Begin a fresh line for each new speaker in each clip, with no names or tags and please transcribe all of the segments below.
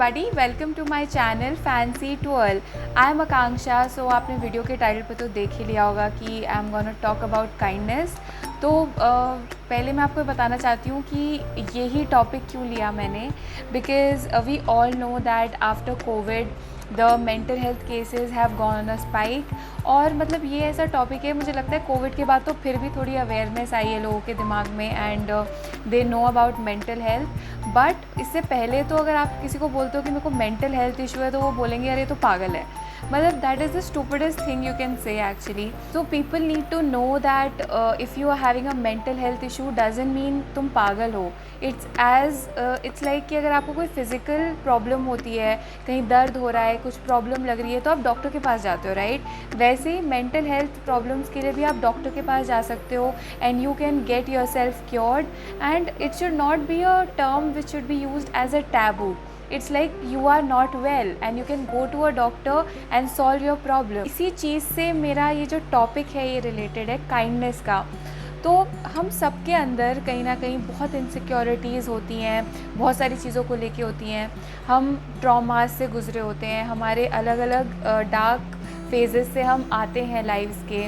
everybody, welcome to my channel Fancy Twirl. I am Akanksha. So आपने video के title पे तो देख ही लिया होगा कि I am gonna talk about kindness. तो पहले मैं आपको बताना चाहती हूँ कि यही टॉपिक क्यों लिया मैंने, because we all know that after Covid the mental health cases have gone on a spike. और मतलब ये ऐसा टॉपिक है, मुझे लगता है कोविड के बाद तो फिर भी थोड़ी अवेयरनेस आई है लोगों के दिमाग में and they know about mental health. But इससे पहले तो अगर आप किसी को बोलते हो कि मेरे को मेंटल हेल्थ इशू है तो वो बोलेंगे अरे तो पागल है. मतलब that is the stupidest thing you can say actually. So people need to know that if you are having a mental health issue doesn't mean तुम पागल हो. इट्स लाइक कि अगर आपको कोई फिज़िकल प्रॉब्लम होती है, कहीं दर्द हो रहा है, कुछ प्रॉब्लम लग रही है तो आप डॉक्टर के पास जाते हो, राइट? वैसे ही मेंटल हेल्थ प्रॉब्लम्स के लिए भी आप डॉक्टर के पास जा सकते हो and you can get yourself cured. And it should not be a term which should be used as a taboo. It's like you are not well and you can go to a doctor and solve your problem. इसी चीज़ से मेरा ये जो topic है ये related है kindness का. तो हम सबके अंदर कहीं ना कहीं बहुत इनसिक्योरिटीज़ होती हैं, बहुत सारी चीज़ों को लेके होती हैं. हम ट्रॉमास से गुजरे होते हैं, हमारे अलग अलग डार्क फेजेस से हम आते हैं लाइफ्स के.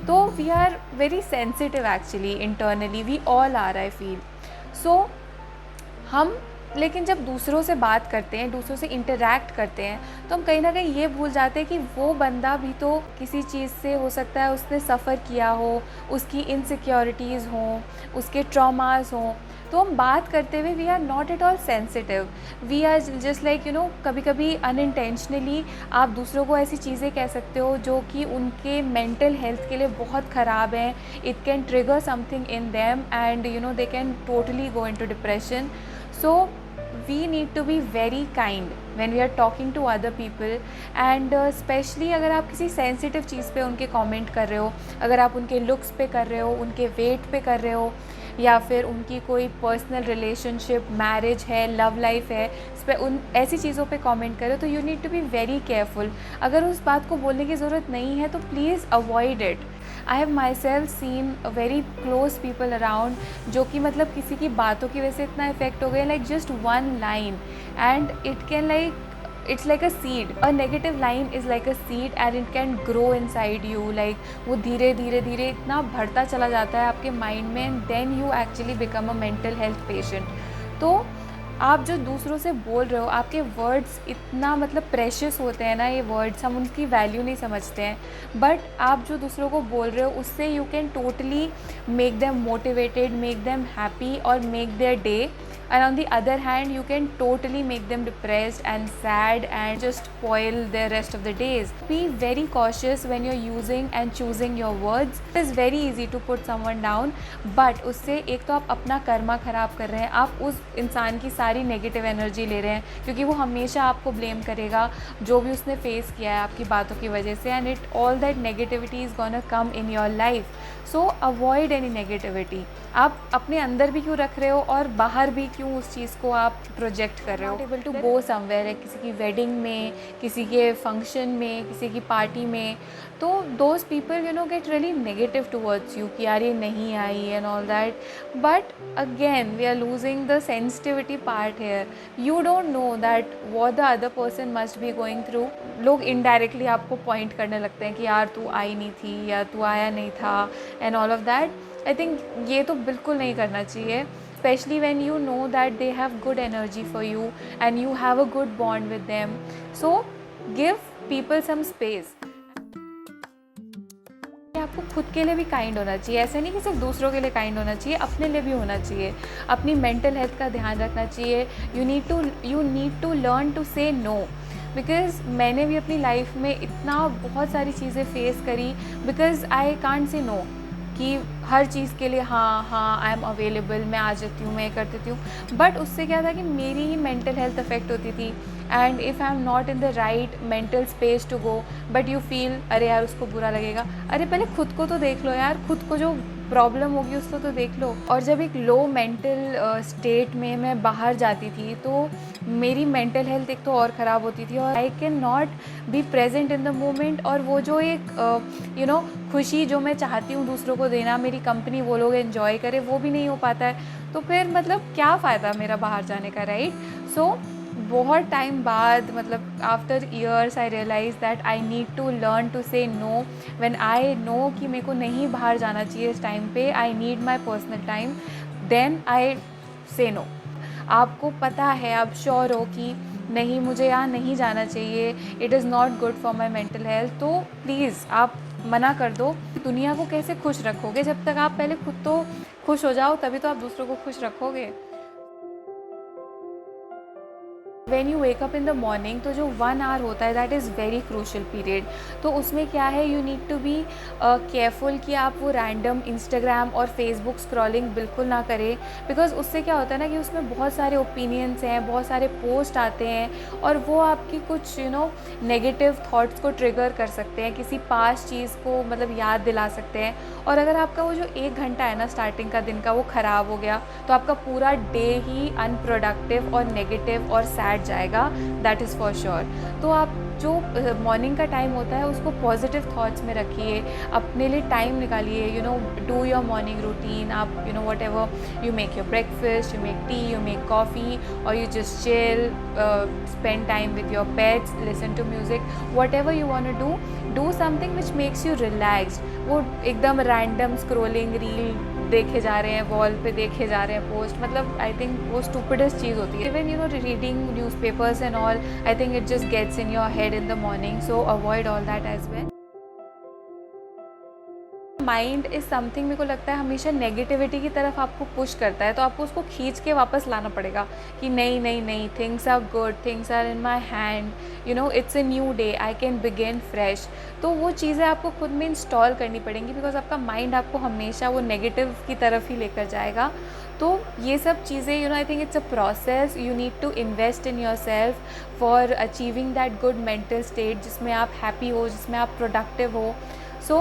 तो we are very sensitive actually internally, we all are, I feel. So हम लेकिन जब दूसरों से बात करते हैं, दूसरों से इंटरैक्ट करते हैं, तो हम कहीं ना कहीं ये भूल जाते हैं कि वो बंदा भी तो किसी चीज़ से हो सकता है उसने सफ़र किया हो, उसकी इनसिक्योरिटीज़ हों, उसके ट्रॉमास हों. तो हम बात करते हुए we are not at all sensitive. We are just like कभी कभी अनइंटेंशनली आप दूसरों को ऐसी चीज़ें कह सकते हो जो कि उनके मेंटल हेल्थ के लिए बहुत ख़राब हैं. It can trigger something in them and they can totally go into depression. So we need to be very kind when we are talking to other people and especially अगर आप किसी sensitive चीज़ पे उनके कमेंट कर रहे हो, अगर आप उनके लुक्स पे कर रहे हो, उनके वेट पे कर रहे हो, या फिर उनकी कोई पर्सनल रिलेशनशिप, मैरिज है, लव लाइफ है, इस पर उन ऐसी चीज़ों पे कमेंट करो तो you need to be very careful. अगर उस बात को बोलने की ज़रूरत नहीं है तो please avoid it. I have myself seen very close people around जो कि मतलब किसी की बातों की वजह से इतना इफेक्ट हो गया, like just one line and it can like it's like a seed. A negative line is like a seed and it can grow inside you. Like वो धीरे धीरे धीरे इतना बढ़ता चला जाता है आपके माइंड में and then you actually become a mental health patient. तो आप जो दूसरों से बोल रहे हो, आपके वर्ड्स इतना मतलब प्रेशियस होते हैं ना, ये वर्ड्स हम उनकी वैल्यू नहीं समझते हैं. बट आप जो दूसरों को बोल रहे हो उससे you can totally make them motivated, make them happy और make their day. And on the other hand you can totally make them depressed and sad and just spoil their rest of the days. Be very cautious when you're using and choosing your words. It is very easy to put someone down, but उससे एक तो आप अपना कर्मा ख़राब कर रहे हैं, आप उस इंसान की सारी नेगेटिव एनर्जी ले रहे हैं क्योंकि वो हमेशा आपको ब्लेम करेगा जो भी उसने फेस किया है आपकी बातों की वजह से. And it all that negativity is gonna come in your life. So avoid any negativity. आप अपने अंदर भी क्यों रख रहे हो और बाहर भी क्यों उस चीज़ को आप प्रोजेक्ट कर रहे हो. Not able to go somewhere है, किसी की वेडिंग में, किसी के फंक्शन में, किसी की पार्टी में, तो those people get really negative towards you कि यार ये नहीं आई and all that. But again we are losing the sensitivity part here. You don't know that what the other person must be going through. लोग indirectly आपको point करने लगते हैं कि यार तू आई नहीं थी या तू आया नहीं था and all of that. I think ये तो बिल्कुल नहीं करना चाहिए, especially when you know that they have good energy for you and you have a good bond with them. So give people some space. आपको खुद के लिए भी काइंड होना चाहिए. ऐसे नहीं कि सिर्फ दूसरों के लिए काइंड होना चाहिए, अपने लिए भी होना चाहिए. अपनी मेंटल हेल्थ का ध्यान रखना चाहिए. You need to learn to say no. Because मैंने भी अपनी लाइफ में इतना बहुत सारी चीज़ें फेस करी because I can't say no कि हर चीज़ के लिए हाँ आई एम अवेलेबल, मैं आ जाती हूँ, मैं कर देती हूँ. बट उससे क्या था कि मेरी ही मेंटल हेल्थ अफेक्ट होती थी. And if I am not in the right mental space to go, but you feel अरे यार उसको बुरा लगेगा. अरे पहले खुद को तो देख लो यार, खुद को जो प्रॉब्लम होगी उसको तो देख लो. और जब एक लो मेंटल स्टेट में मैं बाहर जाती थी तो मेरी मेंटल हेल्थ एक तो और ख़राब होती थी और I can not be present in the moment. और वो जो एक खुशी जो मैं चाहती हूँ दूसरों को देना, मेरी कंपनी वो लोग एंजॉय करें, वो भी नहीं हो पाता है. तो फिर मतलब क्या फ़ायदा मेरा बाहर जाने का, राइट? सो बहुत टाइम बाद, मतलब after years I realize that I need to learn to say no when I know कि मेरे को नहीं बाहर जाना चाहिए इस टाइम पे, I need my personal time, then I say no. आपको पता है, आप श्योर हो कि नहीं मुझे यहाँ नहीं जाना चाहिए, it is not good for my mental health, तो प्लीज़ आप मना कर दो। दुनिया को कैसे खुश रखोगे जब तक आप पहले खुद तो खुश हो जाओ, तभी तो आप दूसरों को खुश रखोगे। When you wake up in the morning, तो जो 1 आवर होता है that is very crucial period. तो उसमें क्या है, you need to be careful कि आप वो रैंडम इंस्टाग्राम और फेसबुक स्क्रॉलिंग बिल्कुल ना करें, बिकॉज उससे क्या होता है ना कि उसमें बहुत सारे ओपिनियंस हैं, बहुत सारे पोस्ट आते हैं और वो आपकी कुछ नेगेटिव थाट्स को ट्रिगर कर सकते हैं, किसी पास्ट चीज़ को मतलब याद दिला सकते हैं। और अगर आपका वो जो 1 घंटा है ना स्टार्टिंग का दिन का, वो ख़राब हो गया, तो आपका पूरा डे ही अनप्रोडक्टिव और नेगेटिव और सैड जाएगा, दैट इज़ फॉर श्योर। तो आप जो मॉर्निंग का टाइम होता है उसको पॉजिटिव थॉट्स में रखिए, अपने लिए टाइम निकालिए, डू योर मॉर्निंग रूटीन। आप whatever you make your breakfast, you make tea, you make coffee, और you just chill, spend time with your pets, listen to music, whatever you want to do something which makes you relaxed। वो एकदम random scrolling reel देखे जा रहे हैं, wall पे देखे जा रहे हैं पोस्ट, मतलब आई थिंक वो स्टूपिडेस्ट चीज़ होती है। Even reading newspapers and all, I think it just gets in your head in the morning, so avoid all that as well. Mind is something, मेरे को लगता है हमेशा नेगेटिविटी की तरफ आपको पुश करता है, तो आपको उसको खींच के वापस लाना पड़ेगा कि नहीं नहीं नहीं, things are good, things are in my hand, it's a new day, I can begin fresh. तो वो चीज़ें आपको खुद में इंस्टॉल करनी पड़ेंगी, बिकॉज आपका माइंड आपको हमेशा वो नेगेटिव की तरफ ही लेकर जाएगा। तो ये सब चीज़ें I think it's a process, you need to invest in yourself for achieving that good mental state जिसमें आप हैप्पी हो, जिसमें आप प्रोडक्टिव हो। So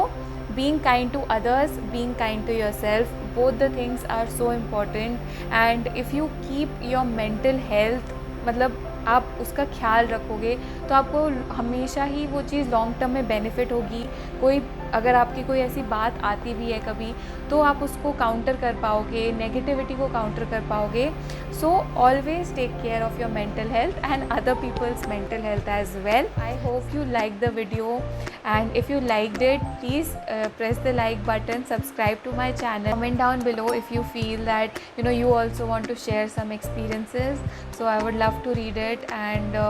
being kind to others, being kind to yourself, both the things are so important, and if you keep your mental health, मतलब आप उसका ख्याल रखोगे तो आपको हमेशा ही वो चीज़ लॉन्ग टर्म में बेनिफिट होगी। कोई अगर आपकी कोई ऐसी बात आती भी है कभी, तो आप उसको काउंटर कर पाओगे, नेगेटिविटी को काउंटर कर पाओगे। So always take care of your mental health and other people's mental health as well. I hope you liked the video, and if you liked it, please press the like button, subscribe to my channel, comment down below if you feel that you also want to share some experiences, so I would love to read it. And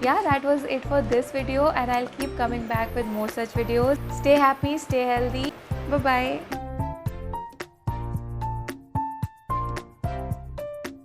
yeah, that was it for this video, and I'll keep coming back with more such videos. Stay happy, stay healthy, bye bye.